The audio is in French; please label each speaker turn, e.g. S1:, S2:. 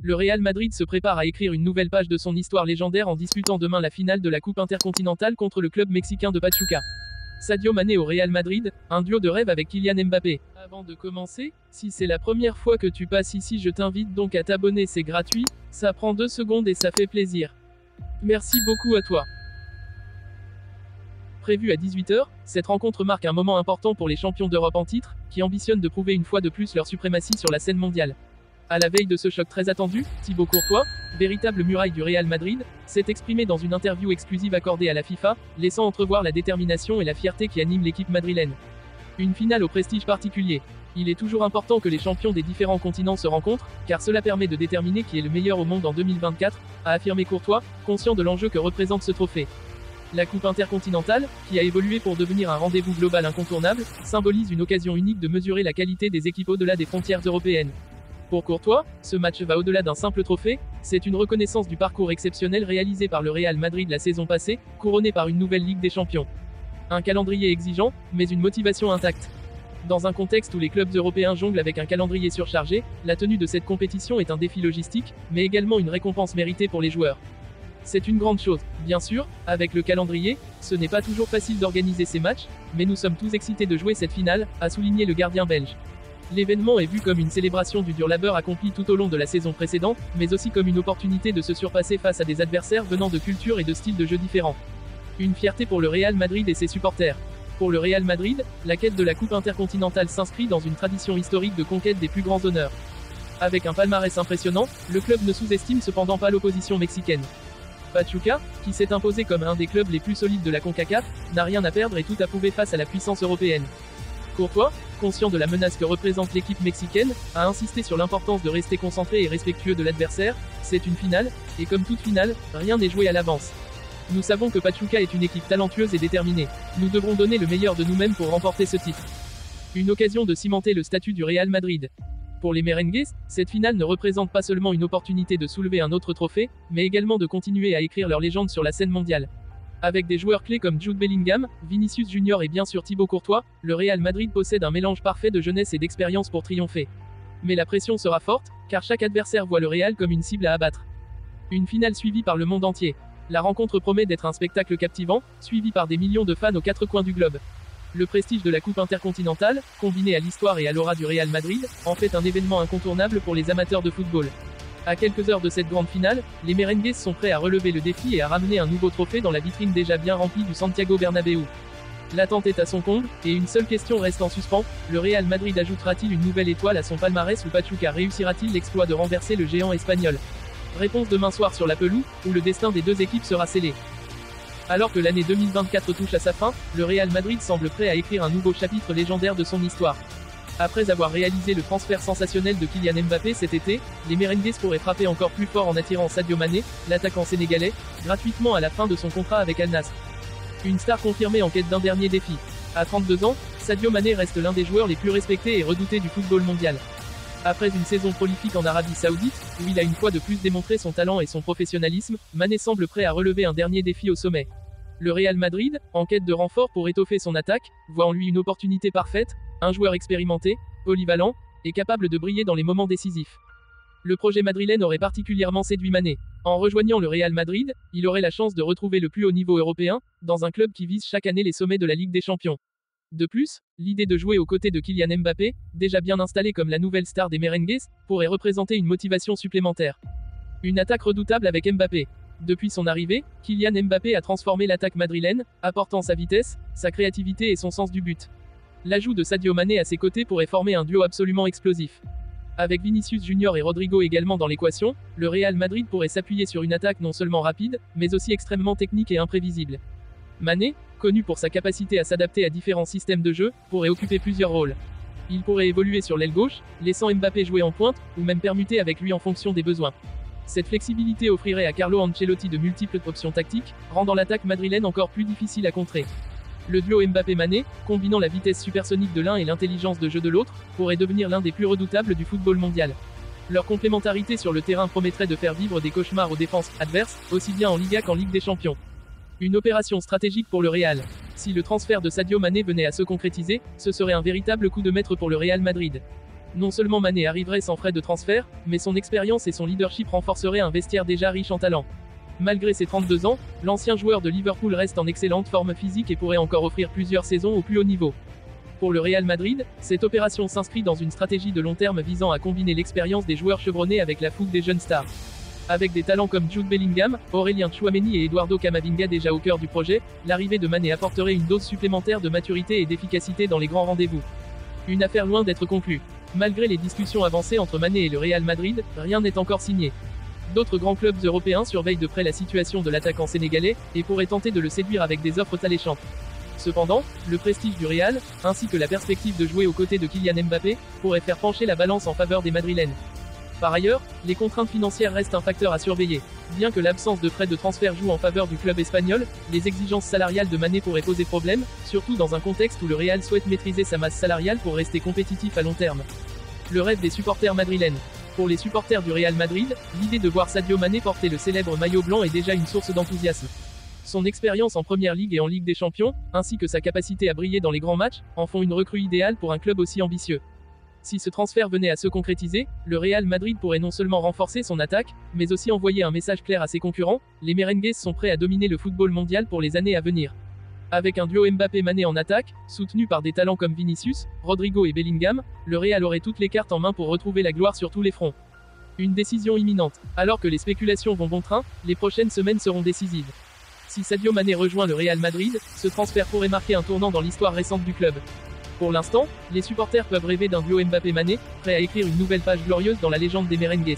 S1: Le Real Madrid se prépare à écrire une nouvelle page de son histoire légendaire en disputant demain la finale de la Coupe intercontinentale contre le club mexicain de Pachuca. Sadio Mané au Real Madrid, un duo de rêve avec Kylian Mbappé. Avant de commencer, si c'est la première fois que tu passes ici, je t'invite donc à t'abonner, c'est gratuit, ça prend 2 secondes et ça fait plaisir. Merci beaucoup à toi. Prévue à 18h, cette rencontre marque un moment important pour les champions d'Europe en titre, qui ambitionnent de prouver une fois de plus leur suprématie sur la scène mondiale. À la veille de ce choc très attendu, Thibaut Courtois, véritable muraille du Real Madrid, s'est exprimé dans une interview exclusive accordée à la FIFA, laissant entrevoir la détermination et la fierté qui animent l'équipe madrilène. Une finale au prestige particulier. Il est toujours important que les champions des différents continents se rencontrent, car cela permet de déterminer qui est le meilleur au monde en 2024, a affirmé Courtois, conscient de l'enjeu que représente ce trophée. La Coupe intercontinentale, qui a évolué pour devenir un rendez-vous global incontournable, symbolise une occasion unique de mesurer la qualité des équipes au-delà des frontières européennes. Pour Courtois, ce match va au-delà d'un simple trophée, c'est une reconnaissance du parcours exceptionnel réalisé par le Real Madrid la saison passée, couronné par une nouvelle Ligue des Champions. Un calendrier exigeant, mais une motivation intacte. Dans un contexte où les clubs européens jonglent avec un calendrier surchargé, la tenue de cette compétition est un défi logistique, mais également une récompense méritée pour les joueurs. C'est une grande chose, bien sûr, avec le calendrier, ce n'est pas toujours facile d'organiser ces matchs, mais nous sommes tous excités de jouer cette finale, a souligné le gardien belge. L'événement est vu comme une célébration du dur labeur accompli tout au long de la saison précédente, mais aussi comme une opportunité de se surpasser face à des adversaires venant de cultures et de styles de jeu différents. Une fierté pour le Real Madrid et ses supporters. Pour le Real Madrid, la quête de la Coupe intercontinentale s'inscrit dans une tradition historique de conquête des plus grands honneurs. Avec un palmarès impressionnant, le club ne sous-estime cependant pas l'opposition mexicaine. Pachuca, qui s'est imposé comme un des clubs les plus solides de la CONCACAF, n'a rien à perdre et tout à prouver face à la puissance européenne. Courtois, conscient de la menace que représente l'équipe mexicaine, a insisté sur l'importance de rester concentré et respectueux de l'adversaire. C'est une finale, et comme toute finale, rien n'est joué à l'avance. Nous savons que Pachuca est une équipe talentueuse et déterminée. Nous devrons donner le meilleur de nous-mêmes pour remporter ce titre. Une occasion de cimenter le statut du Real Madrid. Pour les merengues, cette finale ne représente pas seulement une opportunité de soulever un autre trophée, mais également de continuer à écrire leur légende sur la scène mondiale. Avec des joueurs clés comme Jude Bellingham, Vinicius Junior et bien sûr Thibaut Courtois, le Real Madrid possède un mélange parfait de jeunesse et d'expérience pour triompher. Mais la pression sera forte, car chaque adversaire voit le Real comme une cible à abattre. Une finale suivie par le monde entier. La rencontre promet d'être un spectacle captivant, suivi par des millions de fans aux 4 coins du globe. Le prestige de la Coupe intercontinentale, combiné à l'histoire et à l'aura du Real Madrid, en fait un événement incontournable pour les amateurs de football. À quelques heures de cette grande finale, les merengues sont prêts à relever le défi et à ramener un nouveau trophée dans la vitrine déjà bien remplie du Santiago Bernabéu. L'attente est à son comble, et une seule question reste en suspens, le Real Madrid ajoutera-t-il une nouvelle étoile à son palmarès ou Pachuca réussira-t-il l'exploit de renverser le géant espagnol? Réponse demain soir sur la pelouse, où le destin des deux équipes sera scellé. Alors que l'année 2024 touche à sa fin, le Real Madrid semble prêt à écrire un nouveau chapitre légendaire de son histoire. Après avoir réalisé le transfert sensationnel de Kylian Mbappé cet été, les merengues pourraient frapper encore plus fort en attirant Sadio Mané, l'attaquant sénégalais, gratuitement à la fin de son contrat avec Al Nassr. Une star confirmée en quête d'un dernier défi. À 32 ans, Sadio Mané reste l'un des joueurs les plus respectés et redoutés du football mondial. Après une saison prolifique en Arabie Saoudite, où il a une fois de plus démontré son talent et son professionnalisme, Mané semble prêt à relever un dernier défi au sommet. Le Real Madrid, en quête de renfort pour étoffer son attaque, voit en lui une opportunité parfaite, un joueur expérimenté, polyvalent, et capable de briller dans les moments décisifs. Le projet madrilène aurait particulièrement séduit Mané. En rejoignant le Real Madrid, il aurait la chance de retrouver le plus haut niveau européen, dans un club qui vise chaque année les sommets de la Ligue des Champions. De plus, l'idée de jouer aux côtés de Kylian Mbappé, déjà bien installé comme la nouvelle star des merengues, pourrait représenter une motivation supplémentaire. Une attaque redoutable avec Mbappé. Depuis son arrivée, Kylian Mbappé a transformé l'attaque madrilène, apportant sa vitesse, sa créativité et son sens du but. L'ajout de Sadio Mané à ses côtés pourrait former un duo absolument explosif. Avec Vinicius Junior et Rodrigo également dans l'équation, le Real Madrid pourrait s'appuyer sur une attaque non seulement rapide, mais aussi extrêmement technique et imprévisible. Mané, connu pour sa capacité à s'adapter à différents systèmes de jeu, pourrait occuper plusieurs rôles. Il pourrait évoluer sur l'aile gauche, laissant Mbappé jouer en pointe, ou même permuter avec lui en fonction des besoins. Cette flexibilité offrirait à Carlo Ancelotti de multiples options tactiques, rendant l'attaque madrilène encore plus difficile à contrer. Le duo Mbappé-Mané, combinant la vitesse supersonique de l'un et l'intelligence de jeu de l'autre, pourrait devenir l'un des plus redoutables du football mondial. Leur complémentarité sur le terrain promettrait de faire vivre des cauchemars aux défenses adverses, aussi bien en Liga qu'en Ligue des Champions. Une opération stratégique pour le Real. Si le transfert de Sadio Mané venait à se concrétiser, ce serait un véritable coup de maître pour le Real Madrid. Non seulement Mané arriverait sans frais de transfert, mais son expérience et son leadership renforceraient un vestiaire déjà riche en talent. Malgré ses 32 ans, l'ancien joueur de Liverpool reste en excellente forme physique et pourrait encore offrir plusieurs saisons au plus haut niveau. Pour le Real Madrid, cette opération s'inscrit dans une stratégie de long terme visant à combiner l'expérience des joueurs chevronnés avec la fougue des jeunes stars. Avec des talents comme Jude Bellingham, Aurélien Tchouaméni et Eduardo Camavinga déjà au cœur du projet, l'arrivée de Mané apporterait une dose supplémentaire de maturité et d'efficacité dans les grands rendez-vous. Une affaire loin d'être conclue. Malgré les discussions avancées entre Mané et le Real Madrid, rien n'est encore signé. D'autres grands clubs européens surveillent de près la situation de l'attaquant sénégalais, et pourraient tenter de le séduire avec des offres alléchantes. Cependant, le prestige du Real, ainsi que la perspective de jouer aux côtés de Kylian Mbappé, pourrait faire pencher la balance en faveur des Madrilènes. Par ailleurs, les contraintes financières restent un facteur à surveiller. Bien que l'absence de frais de transfert joue en faveur du club espagnol, les exigences salariales de Mané pourraient poser problème, surtout dans un contexte où le Real souhaite maîtriser sa masse salariale pour rester compétitif à long terme. Le rêve des supporters madrilènes. Pour les supporters du Real Madrid, l'idée de voir Sadio Mané porter le célèbre maillot blanc est déjà une source d'enthousiasme. Son expérience en Première Ligue et en Ligue des Champions, ainsi que sa capacité à briller dans les grands matchs, en font une recrue idéale pour un club aussi ambitieux. Si ce transfert venait à se concrétiser, le Real Madrid pourrait non seulement renforcer son attaque, mais aussi envoyer un message clair à ses concurrents, les merengues sont prêts à dominer le football mondial pour les années à venir. Avec un duo Mbappé-Mané en attaque, soutenu par des talents comme Vinicius, Rodrigo et Bellingham, le Real aurait toutes les cartes en main pour retrouver la gloire sur tous les fronts. Une décision imminente. Alors que les spéculations vont bon train, les prochaines semaines seront décisives. Si Sadio Mané rejoint le Real Madrid, ce transfert pourrait marquer un tournant dans l'histoire récente du club. Pour l'instant, les supporters peuvent rêver d'un duo Mbappé-Mané, prêt à écrire une nouvelle page glorieuse dans la légende des merengues.